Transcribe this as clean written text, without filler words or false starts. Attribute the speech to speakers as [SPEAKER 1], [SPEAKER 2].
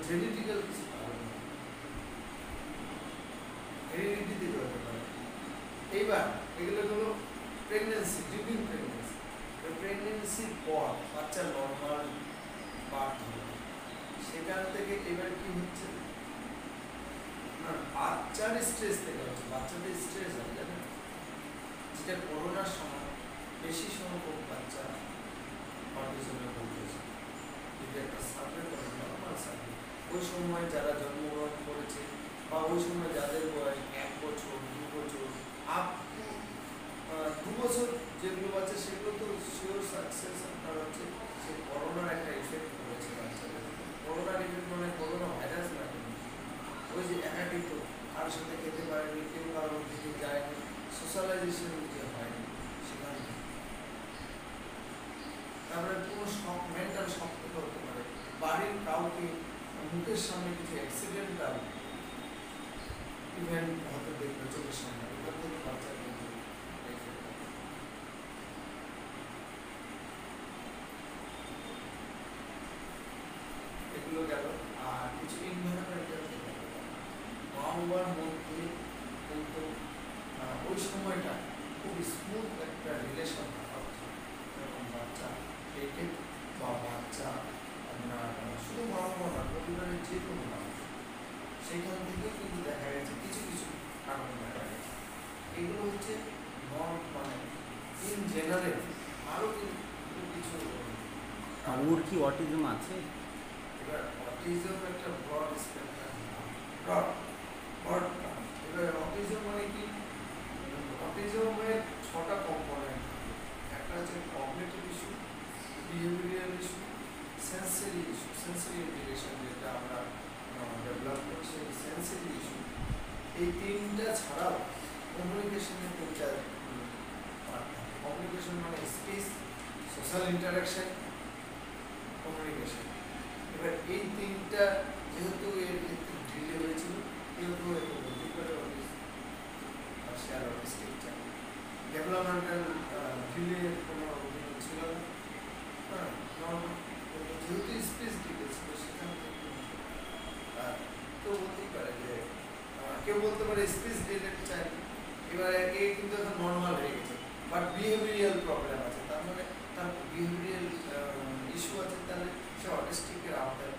[SPEAKER 1] Genetical কিছু কারণ, heredity থেকে হতে পারে। এইবার এগুলো হলো প্রেগনেন্সি, ডিউরিং প্রেগনেন্সি। প্রেগনেন্সির পর বাচ্চা নর্মাল বার্থ হলো, সেখান থেকে এবার কি হচ্ছে না, বাচ্চার স্ট্রেস থেকে হচ্ছে, বাচ্চাদের স্ট্রেস হয় জানেন, যেটা করোনার সময় বেশি সংখ্যক বাচ্চা অটিজমে ভুগতেছে, যেটা একটা সার্ভে করে, নর্মাল সার্ভে। ওই সময় যারা জন্মগ্রহণ করেছে বা ওই সময় যাদের বয়স 1 বছর 2 বছর আপ 2 বছর যেগুলো বাচ্চা, সেগুলো তো শিওর সাকসেস আপনার হচ্ছে সে করোনার একটা ইফেক্ট করেছে বাচ্চাদের। করোনার ইফেক্ট মানে করোনা ভাইরাস না, কিন্তু ওই যে একাকিত্ব, কারোর সাথে খেতে পারেনি, কেউ কারোর দিকে যায়নি, সোশ্যালাইজেশন যে হয়নি সেখান থেকে। তারপরে কোনো শখ, মেন্টাল শখ থেকে হতে পারে, বাড়ির কাউকে মুখের সামনে কিছু অ্যাক্সিডেন্টাল ইভেন্ট হতে দেখবে চোখের সামনে, ওখান থেকে বাচ্চা কিন্তু এগুলো গেল। আর কিছু ইনভায়রনমেন্টাল থেকে মা-বাবার মধ্যে কিন্তু ওই সময়টা খুব স্মুথ একটা রিলেশন থাকা উচিত। যেরকম বাচ্চা পেটে বা বাচ্চা আপনার শুধু মা-বাবা না, পরিবারের যে কোনো মানুষ, সেখান থেকেও কিন্তু দেখা গেছে কিছু কিছু কারণ দেখা গেছে। এগুলো হচ্ছে মানে ইন জেনারেল। আরও কিন্তু কিছু।
[SPEAKER 2] ওর কি অটিজম আছে?
[SPEAKER 1] এবার অটিজম একটা ব্রড স্পেকট্রাম, ব্রড টার্ম। এবার অটিজম মানে কি, অটিজমের 6টা কম্পোনেন্ট। একটা হচ্ছে cognitive issue, behavioural issue, sensory issue, sensory integration যেটা আমরা ডেভেলপ করছি, সেন্সরি ইস্যু। এই তিনটা ছাড়াও কমিউনিকেশনের 3টা পার্ট থাকে। কমিউনিকেশন মানে স্পিচ, সোশ্যাল ইন্টারাকশন, কমিউনিকেশন। এবার এই তিনটা যেহেতু এর ক্ষেত্রে ডিলে হয়েছিল, কেউ কেউ একটু বলতে পারে পার্শিয়াল অটিস্টিক চাইল্ড, ডেভেলপমেন্টাল ডিলের কোনো অভিযোগ ছিল না, হ্যাঁ নর্মাল। যেহেতু স্পিচ ডিলে ছিল সেখান থেকে কেউ বলতেই পারে যে, কেউ বলতে পারে স্পিচ ডিলের চাইল্ড। এবার এ কিন্তু এখন নর্মাল হয়ে গেছে, বাট বিহেভিয়ারাল প্রবলেম আছে, তার মানে তার বিহেভিয়ারাল